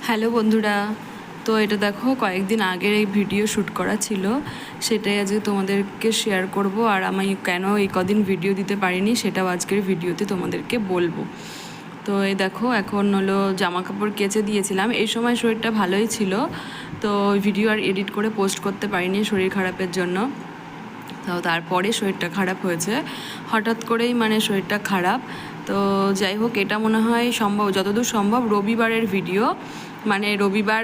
Hello বন্ধুরা, তো এটা দেখো কয়েকদিন আগের এই ভিডিও শ্যুট করা ছিল, সেটাই আজকে তোমাদেরকে শেয়ার করব। আর আমি কেন এই কদিন ভিডিও দিতে পারিনি সেটাও আজকের ভিডিওতে তোমাদেরকে বলবো। তো এই দেখো এখন হলো জামা কাপড় কেচে দিয়েছিলাম, এই সময় শরীরটা ভালোই ছিল, তো ভিডিও আর এডিট করে পোস্ট করতে পারিনি শরীর খারাপের জন্য। তো তারপরে শরীরটা খারাপ হয়েছে, হঠাৎ করেই মানে শরীরটা খারাপ। তো যাই হোক, এটা মনে হয় সম্ভব, যতদূর সম্ভব রবিবারের ভিডিও, মানে রবিবার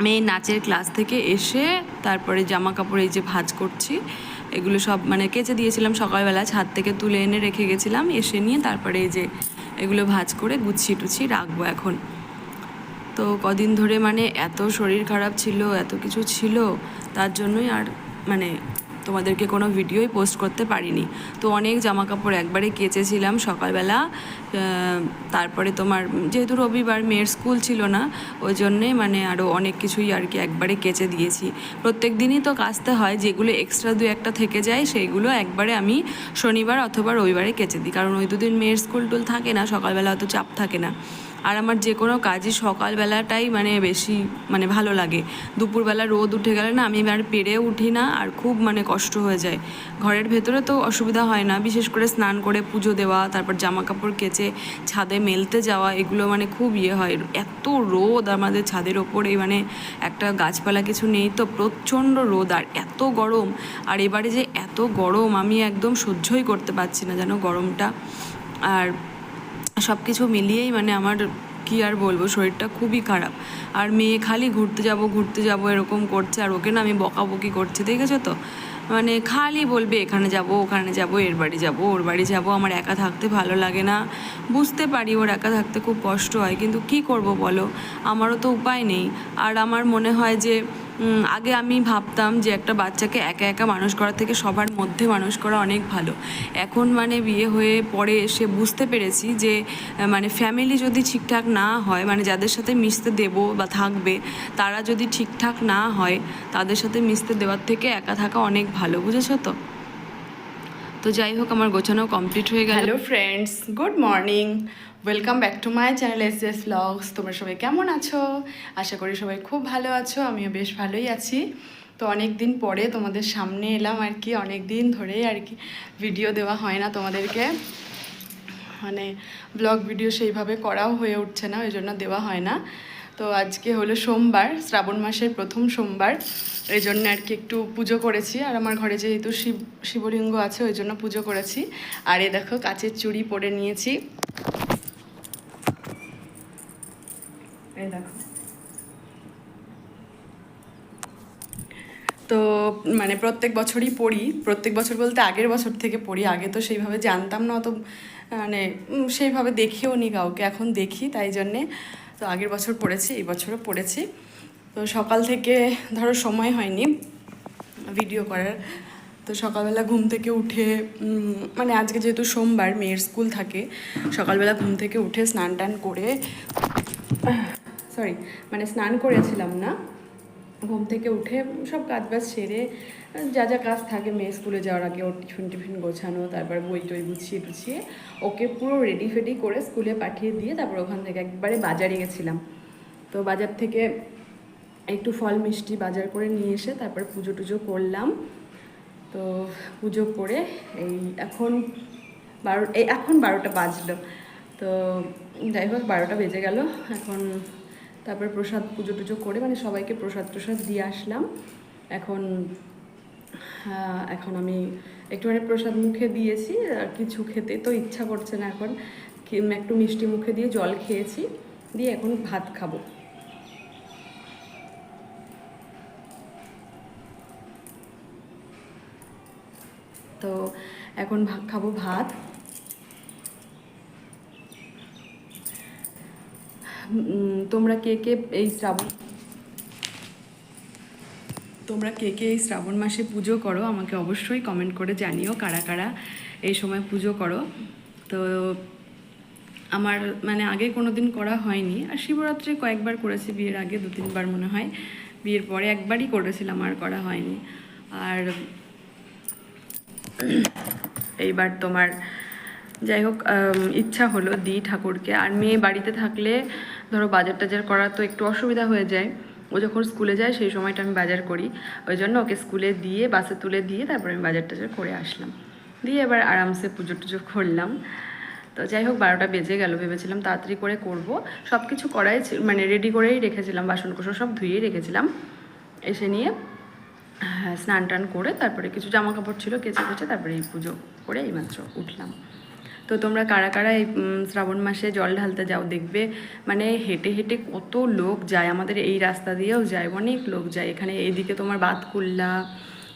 মেয়ে নাচের ক্লাস থেকে এসে তারপরে জামা কাপড় এই যে ভাঁজ করছি, এগুলো সব মানে কেচে দিয়েছিলাম সকালবেলা, ছাদ থেকে তুলে এনে রেখে গেছিলাম, এসে নিয়ে তারপরে এই যে এগুলো ভাঁজ করে গুছিয়ে টুছিয়ে রাখবো এখন। তো কদিন ধরে মানে এত শরীর খারাপ ছিল, এত কিছু ছিল, তার জন্যই আর মানে তোমাদেরকে কোনো ভিডিওই পোস্ট করতে পারিনি। তো অনেক জামা কাপড় একবারে কেচেছিলাম সকালবেলা, তারপরে তোমার যেহেতু রবিবার মেয়ের স্কুল ছিল না, ওই জন্যে মানে আরও অনেক কিছুই আর কি একবারে কেচে দিয়েছি। প্রত্যেক দিনই তো কাচতে হয়, যেগুলো এক্সট্রা দু একটা থেকে যায় সেইগুলো একবারে আমি শনিবার অথবা রবিবারে কেচে দিই, কারণ ওই দুদিন মেয়ের স্কুল টুল থাকে না, সকালবেলা অত চাপ থাকে না। আর আমার যে কোনো কাজই সকালবেলাটাই মানে বেশি মানে ভালো লাগে, দুপুরবেলা রোদ উঠে গেলে না আমি আর পেরে উঠি না, আর খুব মানে কষ্ট হয়ে যায়। ঘরের ভেতরে তো অসুবিধা হয় না, বিশেষ করে স্নান করে পুজো দেওয়া, তারপর জামা কাপড় কেচে ছাদে মেলতে যাওয়া, এগুলো মানে খুব ইয়ে হয়। এত রোদ আমাদের ছাদের ওপরে, মানে একটা গাছপালা কিছু নেই তো, প্রচণ্ড রোদ আর এত গরম। আর এবারে যে এত গরম আমি একদম সহ্যই করতে পারছি না যেন গরমটা। আর সব কিছু মিলিয়েই মানে আমার কি আর বলবো, শরীরটা খুবই খারাপ। আর মেয়ে খালি ঘুরতে যাব এরকম করছে, আর ওকে না আমি বকাবকি করছি, দেখেছো তো, মানে খালি বলবে এখানে যাব ওখানে যাব, এর বাড়ি যাব ওর বাড়ি যাব, আমার একা থাকতে ভালো লাগে না। বুঝতে পারি ওর একা থাকতে খুব কষ্ট হয়, কিন্তু কি করব বলো, আমারও তো উপায় নেই। আর আমার মনে হয় যে আগে আমি ভাবতাম যে একটা বাচ্চাকে একা একা মানুষ করা থেকে সবার মধ্যে মানুষ করা অনেক ভালো। এখন মানে বিয়ে হয়ে পরে এসে বুঝতে পেরেছি যে মানে ফ্যামিলি যদি ঠিকঠাক না হয়, মানে যাদের সাথে মিশতে দেব বা থাকবে তারা যদি ঠিকঠাক না হয়, তাদের সাথে মিশতে দেওয়ার থেকে একা থাকা অনেক ভালো, বুঝেছো তো। তো যাই হোক, আমার গোছানো কমপ্লিট হয়ে গেল। Hello friends, good morning, welcome back to my channel S vlogs. তোমরা সবাই কেমন আছো? আশা করি সবাই খুব ভালো আছো, আমিও বেশ ভালোই আছি। তো অনেক দিন পরে তোমাদের সামনে এলাম আর কি, অনেক দিন ধরেই আর কি ভিডিও দেওয়া হয় না তোমাদেরকে, মানে ব্লগ ভিডিও সেইভাবে করাও হয়ে উঠছে না, ওই জন্য দেওয়া হয় না। তো আজকে হলো সোমবার, শ্রাবণ মাসের প্রথম সোমবার, এই জন্য আর কি একটু পুজো করেছি। আর আমার ঘরে যেহেতু শিবলিঙ্গ আছে ওই জন্য পুজো করেছি। আর এই দেখো কাচের চুড়ি পরে নিয়েছি, এই দেখো। তো মানে প্রত্যেক বছরই পড়ি, প্রত্যেক বছর বলতে আগের বছর থেকে পড়ি, আগে তো সেইভাবে জানতাম না অত, মানে সেইভাবে দেখিও নি কাউকে, এখন দেখি, তাই জন্যে তো আগের বছর পড়েছি, এই বছরও পড়েছি। তো সকাল থেকে ধরো সময় হয়নি ভিডিও করার, তো সকালবেলা ঘুম থেকে উঠে মানে আজকে যেহেতু সোমবার মেয়ের স্কুল থাকে, সকালবেলা ঘুম থেকে উঠে স্নান টান করে, সরি মানে স্নান করেছিলাম না, ঘুম থেকে উঠে সব কাজ বাজ সেরে যা যা কাজ থাকে মেয়ে স্কুলে যাওয়ার আগে, ওর টিফিন টিফিন গোছানো, তারপর বই টই গুছিয়ে টুছিয়ে ওকে পুরো রেডি ফেডি করে স্কুলে পাঠিয়ে দিয়ে তারপর ওখান থেকে একবারে বাজারে গেছিলাম। তো বাজার থেকে একটু ফল মিষ্টি বাজার করে নিয়ে এসে তারপর পুজো টুজো করলাম। তো পুজো করে এই এখন এখন 12টা বাজলো। তো যাই হোক 12টা বেজে গেল এখন। তারপর প্রসাদ পুজো টুজো করে মানে সবাইকে প্রসাদ টসাদ দিয়ে আসলাম। এখন এখন আমি একটুখানি প্রসাদ মুখে দিয়েছি, আর কিছু খেতে তো ইচ্ছা করছে না এখন, একটু মিষ্টি মুখে দিয়ে জল খেয়েছি, দিয়ে এখন ভাত খাবো। তো এখন খাবো ভাত। তোমরা কে কে এই শ্রাবণ মাসে পুজো করো আমাকে অবশ্যই কমেন্ট করে জানিও, কারা কারা এই সময় পুজো করো। তো আমার মানে আগে কোনো দিন করা হয়নি, আর শিবরাত্রি কয়েকবার করেছি, বিয়ের আগে 2-3বার মনে হয়, বিয়ের পরে একবারই করেছিলাম, আর করা হয়নি। আর এইবার তোমার যাই হোক ইচ্ছা হলো দিই ঠাকুরকে। আর মেয়ে বাড়িতে থাকলে ধরো বাজার টাজার করা তো একটু অসুবিধা হয়ে যায়। ও যখন স্কুলে যায় সেই সময়টা আমি বাজার করি, ওই জন্য ওকে স্কুলে দিয়ে বাসে তুলে দিয়ে তারপরে আমি বাজার টাজার করে আসলাম, দিয়ে এবার আরামসে পুজো টুজো করলাম। তো যাই হোক 12টা বেজে গেল, ভেবেছিলাম তাড়াতাড়ি করে করব, সব কিছু করাই মানে রেডি করেই রেখেছিলাম, বাসন কোসন সব ধুয়েই রেখেছিলাম। এসে নিয়ে স্নান টান করে তারপরে কিছু জামা কাপড় ছিল কেচে কেচে তারপরে এই পুজো করে এইমাত্র উঠলাম। তো তোমরা কারা কারা এই শ্রাবণ মাসে জল ঢালতে যাও দেখবে, মানে হেঁটে হেঁটে কত লোক যায়, আমাদের এই রাস্তা দিয়েও যায়, অনেক লোক যায়। এখানে এইদিকে তোমার বাতকুল্লা,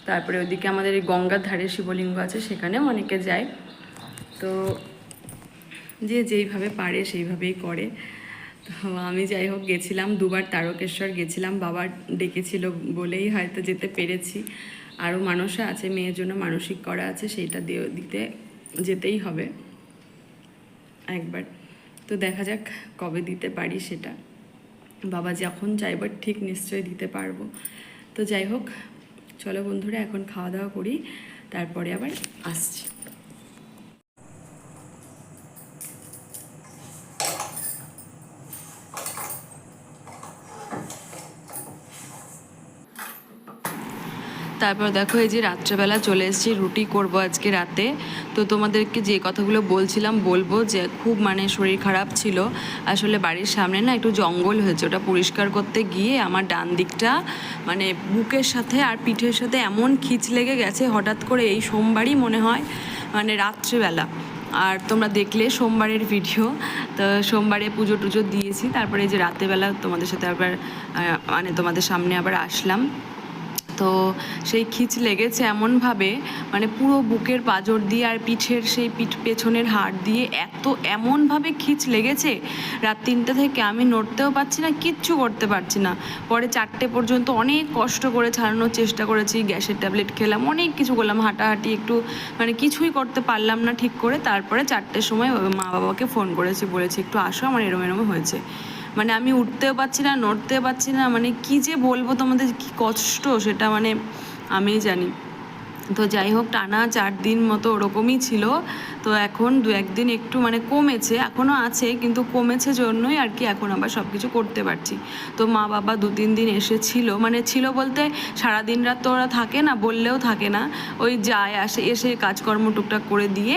তারপরে ওইদিকে আমাদের এই গঙ্গার ধারে শিবলিঙ্গ আছে, সেখানেও অনেকে যায়। তো যে যেইভাবে পারে সেইভাবেই করে। তো আমি যাই হোক গেছিলাম দুবার, তারকেশ্বর গেছিলাম, বাবা ডেকেছিল বলেই হয়তো যেতে পেরেছি। আরও মানুষও আছে, মেয়ের জন্য মানসিক করা আছে, সেইটা দিতে যেতেই হবে একবার। তো দেখা যাক কবে দিতে পারি সেটা, বাবা যখন চাইবার ঠিক নিশ্চয়ই দিতে পারবো। তো যাই হোক চলো বন্ধুরা এখন খাওয়া দাওয়া করি, তারপরে আবার আসছি। তারপর দেখো এই যে রাত্রেবেলা চলে এসেছি, রুটি করব আজকে রাতে। তো তোমাদেরকে যে কথাগুলো বলছিলাম বলবো, যে খুব মানে শরীর খারাপ ছিল, আসলে বাড়ির সামনে না একটু জঙ্গল হয়েছে, ওটা পরিষ্কার করতে গিয়ে আমার ডান দিকটা মানে বুকের সাথে আর পিঠের সাথে এমন খিঁচ লেগে গেছে হঠাৎ করে, এই সোমবারই মনে হয়, মানে রাত্রেবেলা। আর তোমরা দেখলে সোমবারের ভিডিও, তো সোমবারে পুজো টুজো দিয়েছি, তারপরে এই যে রাতেবেলা তোমাদের সাথে আবার মানে তোমাদের সামনে আবার আসলাম। তো সেই খিঁচ লেগেছে এমনভাবে, মানে পুরো বুকের পাঁজর দিয়ে আর পিঠের সেই পেছনের হাড় দিয়ে এমনভাবে খিঁচ লেগেছে, রাত 3টে থেকে আমি নড়তেও পারছি না, কিচ্ছু করতে পারছি না। পরে 4টে পর্যন্ত অনেক কষ্ট করে ছাড়ানোর চেষ্টা করেছি, গ্যাসের ট্যাবলেট খেলাম, অনেক কিছু করলাম, হাঁটাহাঁটি একটু মানে কিছুই করতে পারলাম না ঠিক করে। তারপরে 4টের সময় মা বাবাকে ফোন করেছি, বলেছি একটু আসো, আমার এরম এরম হয়েছে। মানে আমি উঠতেও পারছি না, নড়তেও পারছি না, মানে কী যে বলবো তোমাদের, কী কষ্ট সেটা মানে আমিই জানি। তো যাই হোক টানা 4 দিন মতো ওরকমই ছিল। তো এখন 2-1 দিন একটু মানে কমেছে, এখনও আছে কিন্তু কমেছে জন্যই আর কি এখন আবার সব কিছু করতে পারছি। তো মা বাবা 2-3 দিন এসেছিল, মানে ছিল বলতে সারাদিন রাত তো ওরা থাকে না, বললেও থাকে না, ওই যায় আসে, এসে কাজকর্ম টুকটাক করে দিয়ে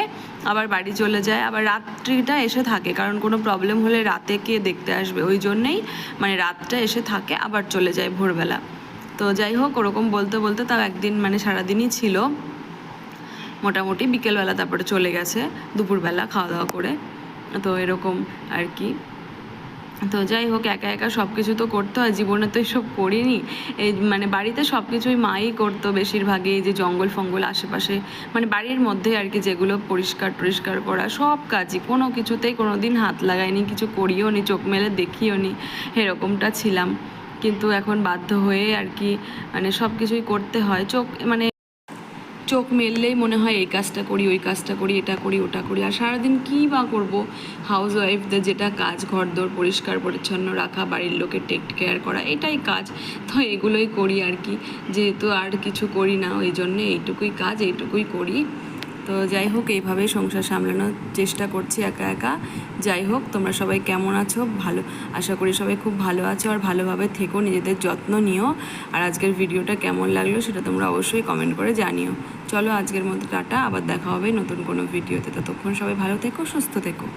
আবার বাড়ি চলে যায়, আবার রাত্রিটা এসে থাকে, কারণ কোনো প্রবলেম হলে রাতে কে দেখতে আসবে, ওই জন্যেই মানে রাতটা এসে থাকে আবার চলে যায় ভোরবেলা। তো যাই হোক ওরকম বলতে বলতে তাও একদিন মানে সারাদিনই ছিল, মোটামুটি বিকেলবেলা তারপরে চলে গেছে দুপুরবেলা খাওয়া দাওয়া করে। তো এরকম আর কি। তো যাই হোক একা একা সব কিছু তো করতে হয়, জীবনে তো এসব করিনি, এই মানে বাড়িতে সব কিছুই মাই করতো বেশিরভাগই, এই যে জঙ্গল ফঙ্গল আশেপাশে মানে বাড়ির মধ্যে আর কি, যেগুলো পরিষ্কার টরিষ্কার করা সব কাজই, কোনো কিছুতেই কোনো দিন হাত লাগাইনি, কিছু করিও নি, চোখ মেলে দেখিও নি, এরকমটা ছিলাম। কিন্তু এখন বাধ্য হয়ে আর কি মানে সব কিছুই করতে হয়, চোখ মেললেই মনে হয় এই কাজটা করি, ওই কাজটা করি, এটা করি, ওটা করি, আর সারাদিন কী বা করবো। হাউস ওয়াইফদের যেটা কাজ, ঘরদোর পরিষ্কার পরিচ্ছন্ন রাখা, বাড়ির লোকের টেক কেয়ার করা, এটাই কাজ। তো এগুলোই করি আর কি, যেহেতু আর কিছু করি না ওই জন্যে এইটুকুই কাজ, এইটুকুই করি। তো যাই হোক এইভাবেই সংসার সামলানোর চেষ্টা করছি একা একা। যাই হোক তোমরা সবাই কেমন আছো, ভালো আশা করি সবাই খুব ভালো আছো, আর ভালোভাবে থেকো, নিজেদের যত্ন নিও। আর আজকের ভিডিওটা কেমন লাগলো সেটা তোমরা অবশ্যই কমেন্ট করে জানিও। চলো আজকের মতো টাটা, আবার দেখা হবে নতুন কোনো ভিডিওতে, ততক্ষণ সবাই ভালো থেকো, সুস্থ থেকো।